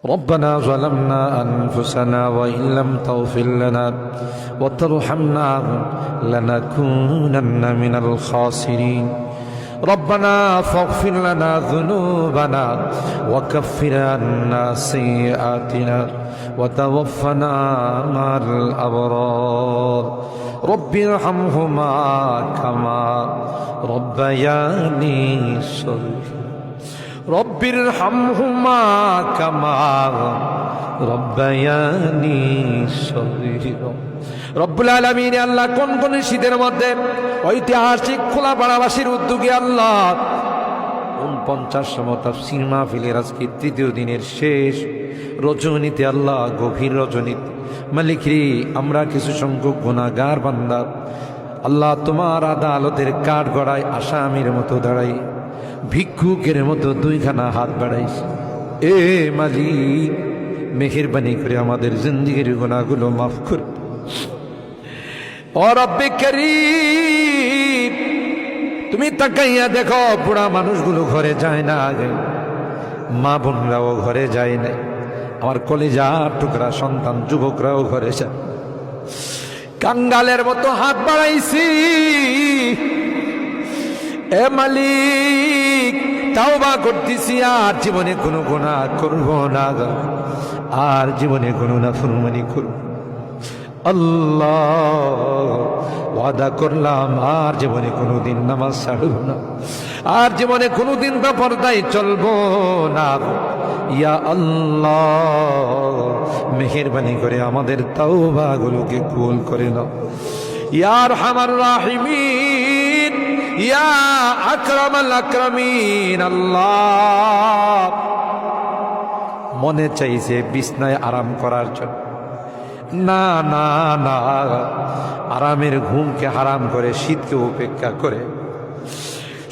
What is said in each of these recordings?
ربنا ظلمنا أنفسنا وإن لم تغفر لنا وترحمنا لنكونن من الخاسرين ربنا فاغفر لنا ذنوبنا وكفر عنا سيئاتنا وتوفنا مع الأبرار رب ارحمهما كما ربياني صغيرا رب ارحمهما كما ربياني صغيرا রব্বুল আলামিন আল্লাহ কোন শীতের মধ্যে ঐতিহাসিক খোলাপাড়াবাসীর উদ্যোগে আল্লাহ 49তম তাফসীর মাহফিলের আজকে তৃতীয় দিনের শেষ রজনীতে আল্লাহ গভীর রজনীতে মালিক রে আমরা কিছু সংখ্যক গুনাহগার বান্দা আল্লাহ তোমার আদালতের কাঠগড়ায় আসামির মতো দাঁড়াই ভিক্ষুকের মতো দুইখানা হাত বাড়াইছি এ মালিক মেহেরবানি করে আমাদের জিন্দেগির গুনাহগুলো মাফ কর ও রব্বে করিম তুমি তাকাইয়া দেখো বুড়া মানুষগুলো ঘরে যায় না আগে মা বোনরাও ঘরে যায় না আমার কলিজার টুকরা সন্তান যুবকরাও ঘরে যায় কাঙ্গালের মতো হাত বাড়াইছি এ মালিক তাওবা করতেছি আর জীবনে কোনো গুনাহ করব না আর জীবনে কোনো নাফরমানি করব আল্লাহ ওয়াদা করলাম আর জীবনে কোনোদিন নামাজ ছাড়ব না আর জীবনে কোনোদিন বেপরদায় চলবো না ইয়া আল্লাহ মেহেরবানি করে আমাদের তাওবাগুলোকে কবুল করে নাও ইয়া আরহামার রাহিমিন ইয়া আকরামাল আকরামিন আল্লাহ মনে চাইছে বিছনায় আরাম করার জন্য না না না আরামের ঘুমকে হারাম করে শীতকে উপেক্ষা করে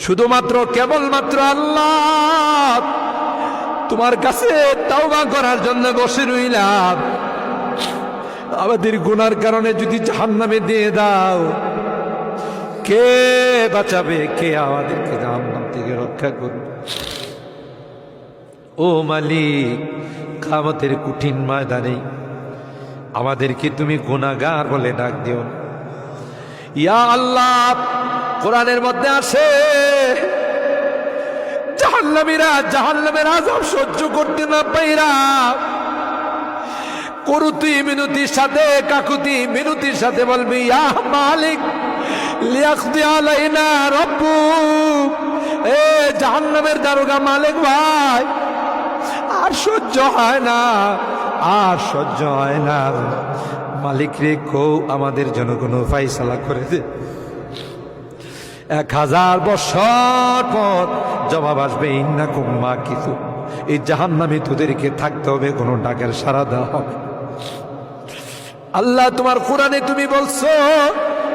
শুধুমাত্র কেবলমাত্র আল্লাহ তোমার কাছে তাওবা করার জন্য বসে রইলাম আমাদের গুনার কারণে যদি জাহান্নামে দিয়ে দাও কে বাঁচাবে কে আমাদেরকে জাহান্নাম থেকে রক্ষা করবে ও মালিক কিয়ামতের কঠিন ময়দানে আমাদেরকে তুমি গুনাহগার বলে ডাক দিও না ইয়া আল্লাহ কোরআনের মধ্যে আছে জাহান্নামীরা জাহান্নামের আযাব সহ্য করতে না পাইরা করুতি মিনতির সাথে কাকুতি মিনতির সাথে বলবি ইয়া মালিক লিয়াকদি আলাইনা রাব্বুক এ জাহান্নামের দারোগা মালিক ভাই আর সহ্য হয় না আর সহ্য হয় না মালিক রে কো আমাদের জন্য কোনো ফায়সালা করে দে 1000 বছর পর জবাব আসবে ইন্নাকুম মাকিসু এই জাহান্নামে তোদেরকে থাকতে হবে কোনো ডাকের সাড়া দেওয়া হবে আল্লাহ তোমার কোরআনে তুমি বলছো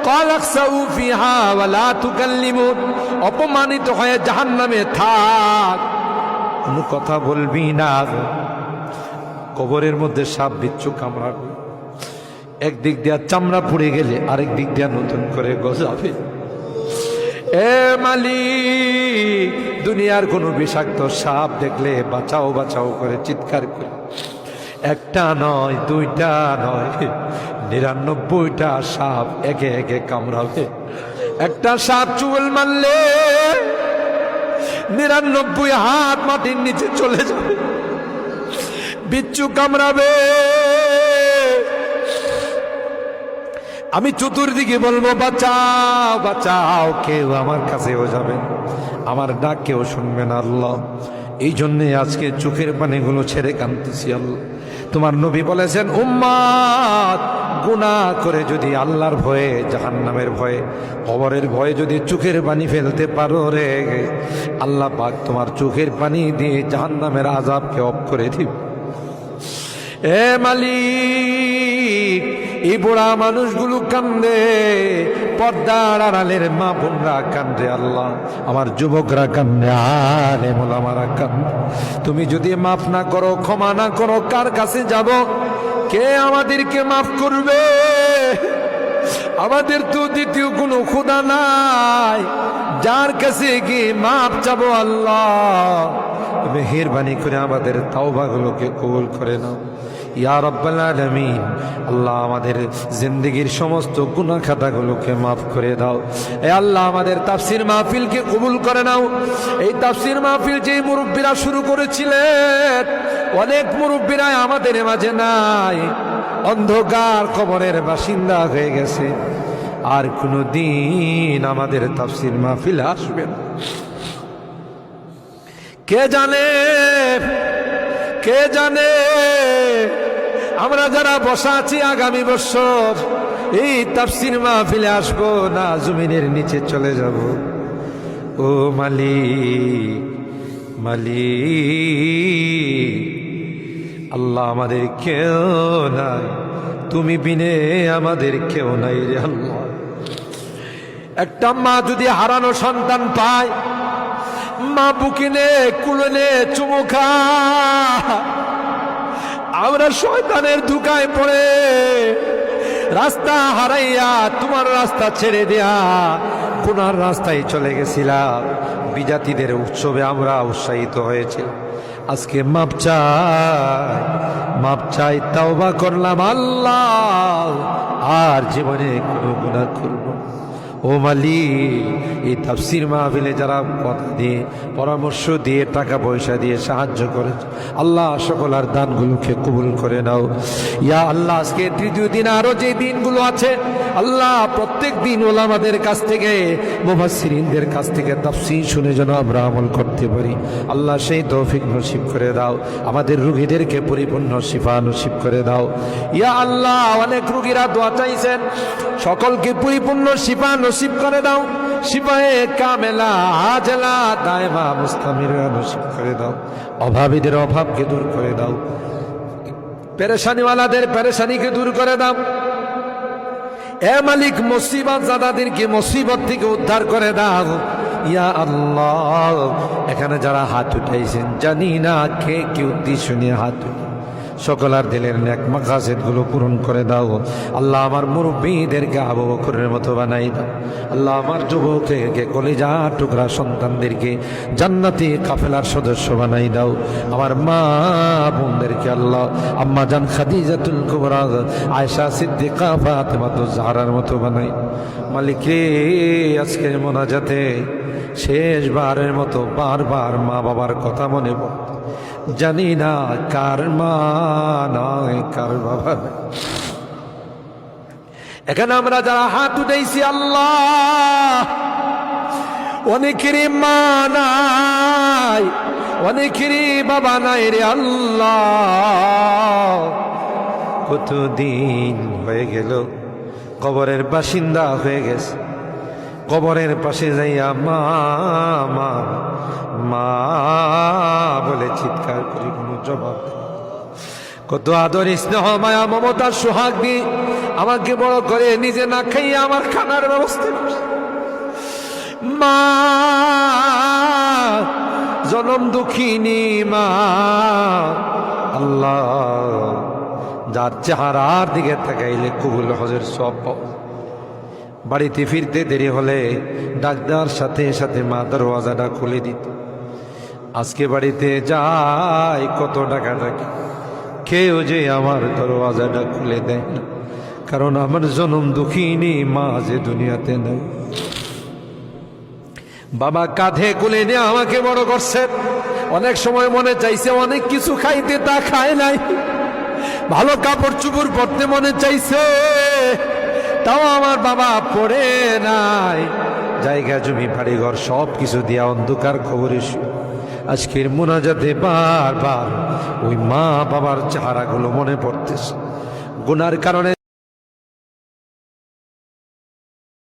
কালাকসাউ ফিহা ওয়ালা তুকাল্লিমুন অপমানিত হয়ে জাহান্নামে থাক কোনো কথা বলবি না কবরের মধ্যে সাপ বিচ্ছু কামড়াবে একদিক দিয়া চামড়া পুড়ে গেলে আরেক দিক দিয়া নতুন করে গজাবে এ মালিক দুনিয়ার কোনো বিষাক্ত সাপ দেখলে বাঁচাও বাঁচাও করে চিৎকার করে একটা নয় দুইটা নয় 99টা সাপ একে একে কামড়াবে একটা সাপ চুল মারলে 99 হাত মাটির নিচে চলে যাবে বিচ্ছু কামড়াবে আমি চতুর্দিকে বলবো বাঁচাও বাঁচাও কেউ আমার কাছেও যাবে আমার ডাক কেউ শুনবে না আল্লাহ এই জন্যে আজকে চোখের পানিগুলো ছেড়ে কাঁদতেছি আল্লাহ তোমার নবী বলেছেন উম্মাত গুনাহ করে যদি আল্লাহর ভয়ে জাহান্নামের ভয়ে কবরের ভয়ে যদি চোখের পানি ফেলতে পারো রে আল্লাহ পাক তোমার চোখের পানি দিয়ে জাহান্নামের আযাবকে অফ করে দিবে এ মালিক এই বুড়া মানুষগুলো কান্দে পর্দার আড়ালের মা বোনরা কান্দে আল্লাহ আমার যুবকরা কান্দে আলেম ওলামারা কান্দে তুমি যদি মাফ না করো ক্ষমা না করো কার কাছে যাব কে আমাদেরকে মাফ করবে আমাদের তো দ্বিতীয় কোনো খোদা নাই যার কাছে গিয়ে মাফ চাবো আল্লাহ মেহেরবানি করে আমাদের তাওবাগুলোকে কবুল করে নাও ইয়া রাব্বাল আলামিন। আল্লাহ আমাদের জিন্দেগীর সমস্ত গুনাহ খাতাগুলোকে মাফ করে দাও। এ আল্লাহ আমাদের তাফসীর মাহফিলকে কবুল করে নাও। এই তাফসীর মাহফিল যে মুরব্বীরা শুরু করেছিলেন, অনেক মুরব্বীরা আমাদের মাঝে নাই, অন্ধকার কবরের বাসিন্দা হয়ে গেছে, আর কোনো দিন আমাদের তাফসীর মাহফিল আসবে না। কে জানে, কে জানে আমরা যারা বসা আছি আগামী বছর এই তাফসীর মাহফিলে আসবো না জমিনের নিচে চলে যাব। ও মালিক, মালিক আল্লাহ আমাদের কেউ নাই, তুমি বিনে আমাদের কেউ নাই রে আল্লাহ। একটা মা যদি হারানো সন্তান পায়, মা বুকিনে কুলনে চুমু খায়, আমরা শয়তানের ধোঁকায় পড়ে রাস্তা হারাইয়া তোমার রাস্তা ছেড়ে দেয়া গুনার রাস্তায় চলে গেছিলাম। বিজাতিদের উৎসবে আমরা উৎসাহিত হয়েছিলাম, আজকে মাপ চাই, মাপ চাই, তাওবা করলাম আল্লাহ, আর জীবনে কোনো গুনাহ করব না। ও মালিক, এই তাফসীর মাহফিলে যারা কথা দিয়ে, পরামর্শ দিয়ে, টাকা পয়সা দিয়ে সাহায্য করেছে, আল্লাহ সকল আর দানগুলোকে কবুল করে নাও ইয়া আল্লাহ। আজকে তৃতীয় দিন, আরো যে দিনগুলো আছে আল্লাহ, প্রত্যেক দিন ওলামাদের কাছ থেকে, মুফাসসিরিনদের কাছ থেকে তাফসীর শুনে যেন আমরা আমল করতে পারি, আল্লাহ সেই তৌফিক নসিব করে দাও। আমাদের রোগীদেরকে পরিপূর্ণ শিফা নসিব করে দাও ইয়া আল্লাহ। অনেক রোগীরা দোয়া চাইছেন, সকলকে পরিপূর্ণ শিফা নসিব করে দাও, শিফায়ে কামেলা আজলা দায়মা মুস্তামিরা নসিব করে দাও। অভাবীদের অভাবকে দূর করে দাও, পেরেশানিওয়ালাদের পেরেশানিকে দূর করে দাও। এ মালিক, মুসিবত জাদাদেরকে মুসিবত থেকে উদ্ধার করে দাও ইয়া আল্লাহ। এখানে যারা হাত উঠাইছেন, জানি না কে কি উদ্দেশ্য নিয়ে হাত উঠাই, সকলার দিলের নেক মাকাসিদ গুলো পূরণ করে দাও আল্লাহ। আমার মুরব্বীদেরকে আবু বকরের মতো বানাই দাও আল্লাহ। আমার যুবককে, কলিজা টুকরা সন্তানদেরকে জান্নাতি কাফেলার সদস্য বানাই দাও। আমার মা বোনদেরকে আল্লাহ, আম্মা জান খাদিজাতুল কুবরা, আয়েশা সিদ্দিকা, ফাতেমাতুজ জাহরার মতো বানাই। মালিক রে, আজকের মোনাজাতে শেষবারের মতো বারবার মা বাবার কথা মনে পড়ে, জানি না কার মা নয়, কার বাবা। এখানে আমরা যারা হাত উঠাইছি আল্লাহ, অনেকেরই মা নাই, অনেকেরই বাবা নাই রে আল্লাহ। কতদিন হয়ে গেল কবরের বাসিন্দা হয়ে গেছে, কবরের পাশে যাইয়া মা মা মা বলে চিৎকার করি, কোনো জবাব নেই। কত আদর স্নেহ মায়া মমতার সোহাগ দিয়ে আমাকে বড় করে, নিজে না খাইয়া আমার খানার ব্যবস্থা করছে। মা জনম দুঃখিনী মা আল্লাহ, যার চেহারার দিকে তাকাইলে কবুল হজের সব পাও। বাড়িতে ফিরতে দেরি হলে ডাক্তার সাথে সাথে মা দরওয়াজাটা খুলে দিত। আজকে বাড়িতে যাই কত টাকা ডাকি, কেউ যে আমার দরওয়াজাটা খুলে দেয় না, কারণ আমার জনম দুঃখিনী মা যে দুনিয়াতে নেই। বাবা কাঁধে কোলে নিয়ে আমাকে বড় করছে, অনেক সময় মনে চাইছে অনেক কিছু খাইতে, তা খায় নাই। ভালো কাপড় চুপড় পরতে মনে চাইছে, তাও আমার বাবা পড়ে নাই। জায়গা জমি বাড়ি ঘর সব কিছু দিয়া অন্ধকার খবরে আজকের মোনাজাতে বারবার ওই মা বাবার চেহারাগুলো মনে পড়তেছে। গুনার কারণে